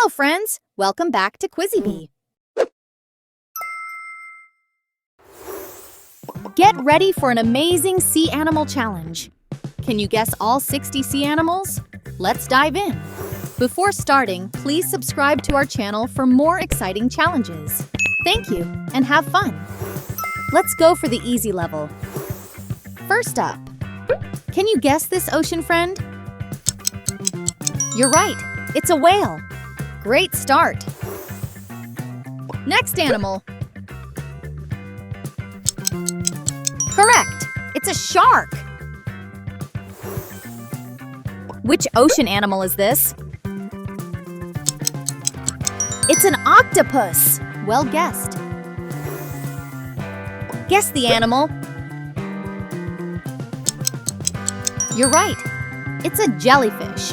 Hello, friends! Welcome back to Quizzy Bee. Get ready for an amazing sea animal challenge. Can you guess all 60 sea animals? Let's dive in. Before starting, please subscribe to our channel for more exciting challenges. Thank you, and have fun. Let's go for the easy level. First up, can you guess this ocean friend? You're right, it's a whale. Great start. Next animal. Correct, it's a shark. Which ocean animal is this? It's an octopus. Well guessed. Guess the animal. You're right, it's a jellyfish.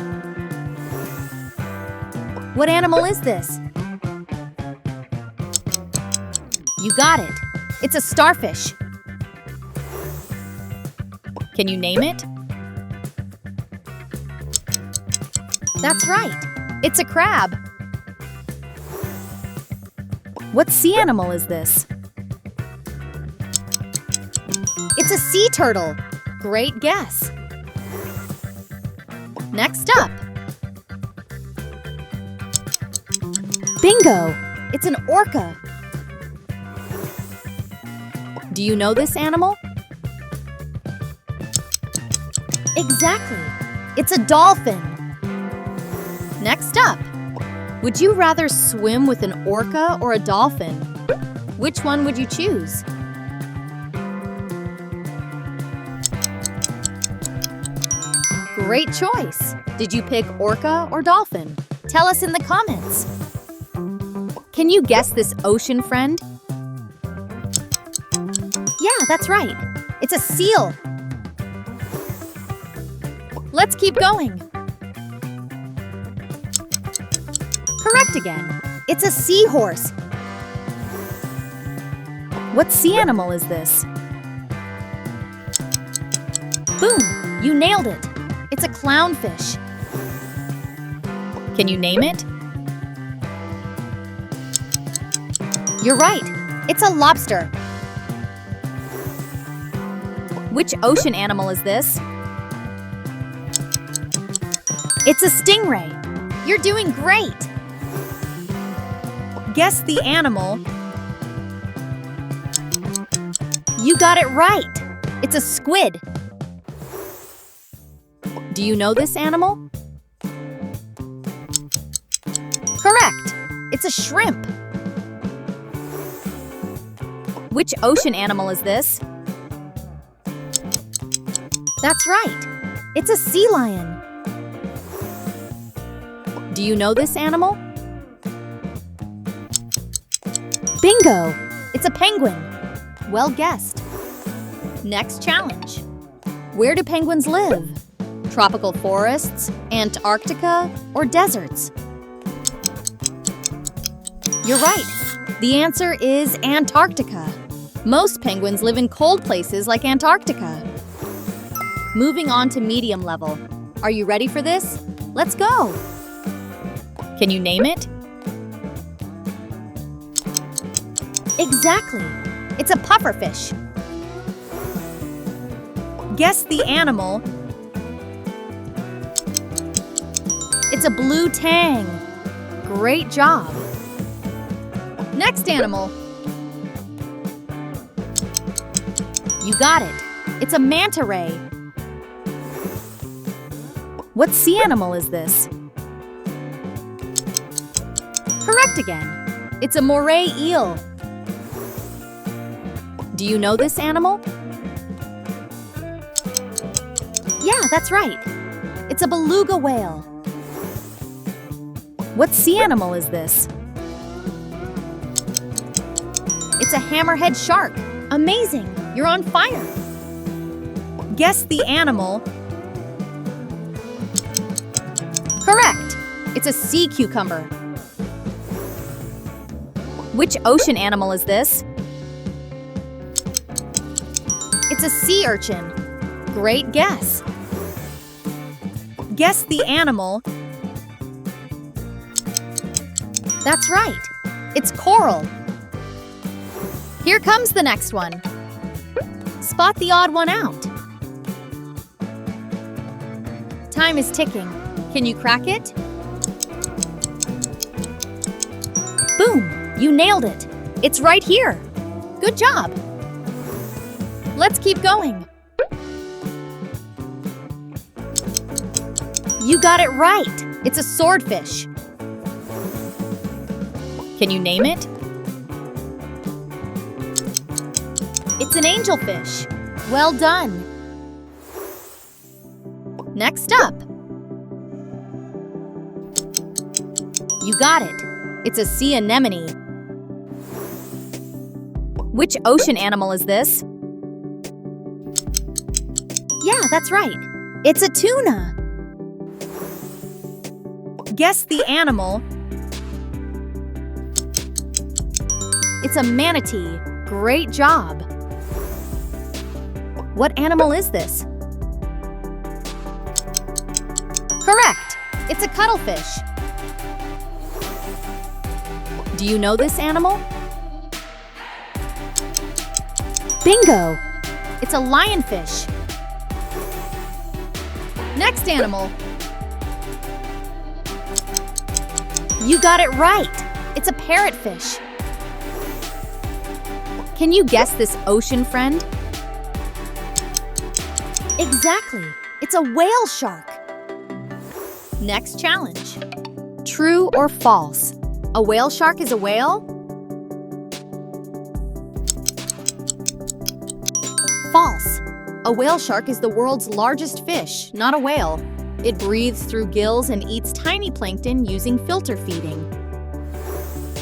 What animal is this? You got it. It's a starfish. Can you name it? That's right. It's a crab. What sea animal is this? It's a sea turtle. Great guess. Next up. Bingo! It's an orca. Do you know this animal? Exactly! It's a dolphin. Next up, would you rather swim with an orca or a dolphin? Which one would you choose? Great choice! Did you pick orca or dolphin? Tell us in the comments. Can you guess this ocean friend? Yeah, that's right. It's a seal. Let's keep going. Correct again. It's a seahorse. What sea animal is this? Boom! You nailed it. It's a clownfish. Can you name it? You're right. It's a lobster. Which ocean animal is this? It's a stingray. You're doing great. Guess the animal. You got it right. It's a squid. Do you know this animal? Correct. It's a shrimp. Which ocean animal is this? That's right. It's a sea lion. Do you know this animal? Bingo! It's a penguin. Well guessed. Next challenge. Where do penguins live? Tropical forests, Antarctica, or deserts? You're right. The answer is Antarctica. Most penguins live in cold places like Antarctica. Moving on to medium level. Are you ready for this? Let's go! Can you name it? Exactly! It's a pufferfish. Guess the animal. It's a blue tang. Great job! Next animal. You got it. It's a manta ray. What sea animal is this? Correct again. It's a moray eel. Do you know this animal? Yeah, that's right. It's a beluga whale. What sea animal is this? It's a hammerhead shark. Amazing! You're on fire! Guess the animal. Correct! It's a sea cucumber. Which ocean animal is this? It's a sea urchin. Great guess. Guess the animal. That's right. It's coral. Here comes the next one. Spot the odd one out. Time is ticking. Can you crack it? Boom! You nailed it. It's right here. Good job. Let's keep going. You got it right. It's a swordfish. Can you name it? It's an angelfish. Well done. Next up. You got it. It's a sea anemone. Which ocean animal is this? Yeah, that's right. It's a tuna. Guess the animal. It's a manatee. Great job. What animal is this? Correct. It's a cuttlefish. Do you know this animal? Bingo! It's a lionfish. Next animal. You got it right. It's a parrotfish. Can you guess this ocean friend? Exactly. It's a whale shark. Next challenge. True or false? A whale shark is a whale? False. A whale shark is the world's largest fish, not a whale. It breathes through gills and eats tiny plankton using filter feeding.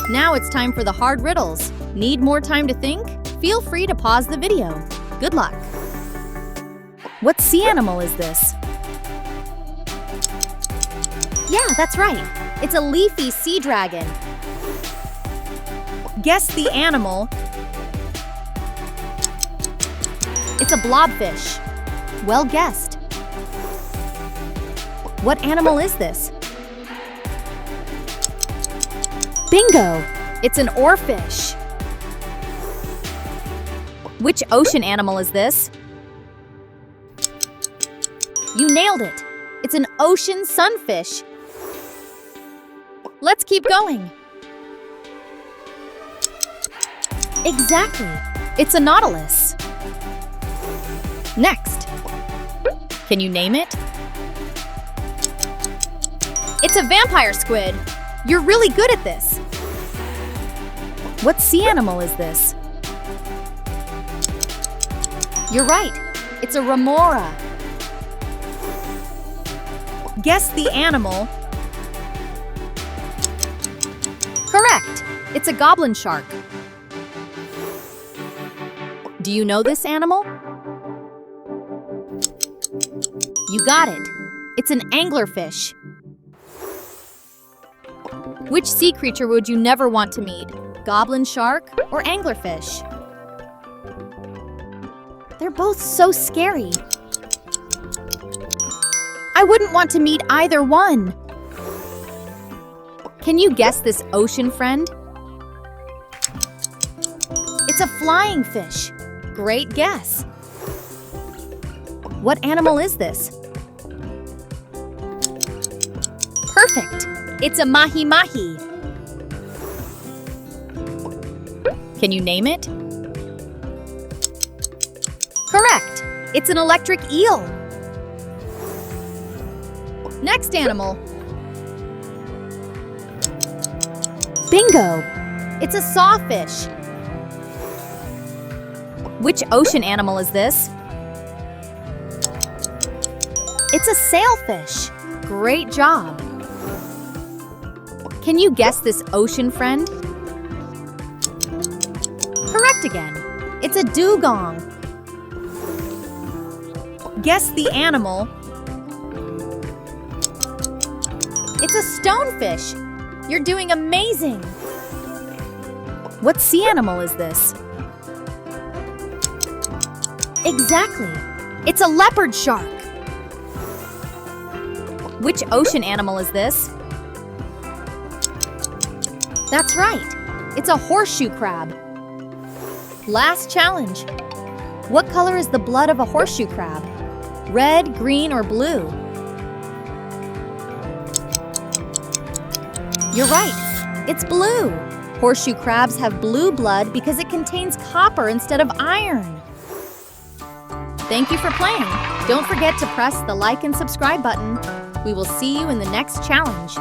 Now it's time for the hard riddles. Need more time to think? Feel free to pause the video. Good luck. What sea animal is this? Yeah, that's right. It's a leafy sea dragon. Guess the animal. It's a blobfish. Well guessed. What animal is this? Bingo! It's an oarfish. Which ocean animal is this? You nailed it! It's an ocean sunfish. Let's keep going. Exactly! It's a nautilus. Next. Can you name it? It's a vampire squid. You're really good at this. What sea animal is this? You're right. It's a remora. Guess the animal. Correct. It's a goblin shark. Do you know this animal? You got it. It's an anglerfish. Which sea creature would you never want to meet? Goblin shark or anglerfish? They're both so scary. I wouldn't want to meet either one. Can you guess this ocean friend? It's a flying fish. Great guess. What animal is this? Perfect. It's a mahi-mahi. Can you name it? Correct. It's an electric eel. Next animal. Bingo! It's a sawfish. Which ocean animal is this? It's a sailfish. Great job. Can you guess this ocean friend? Correct again. It's a dugong. Guess the animal. It's a stonefish. You're doing amazing. What sea animal is this? Exactly. It's a leopard shark. Which ocean animal is this? That's right. It's a horseshoe crab. Last challenge. What color is the blood of a horseshoe crab? Red, green, or blue? You're right. It's blue. Horseshoe crabs have blue blood because it contains copper instead of iron. Thank you for playing. Don't forget to press the like and subscribe button. We will see you in the next challenge.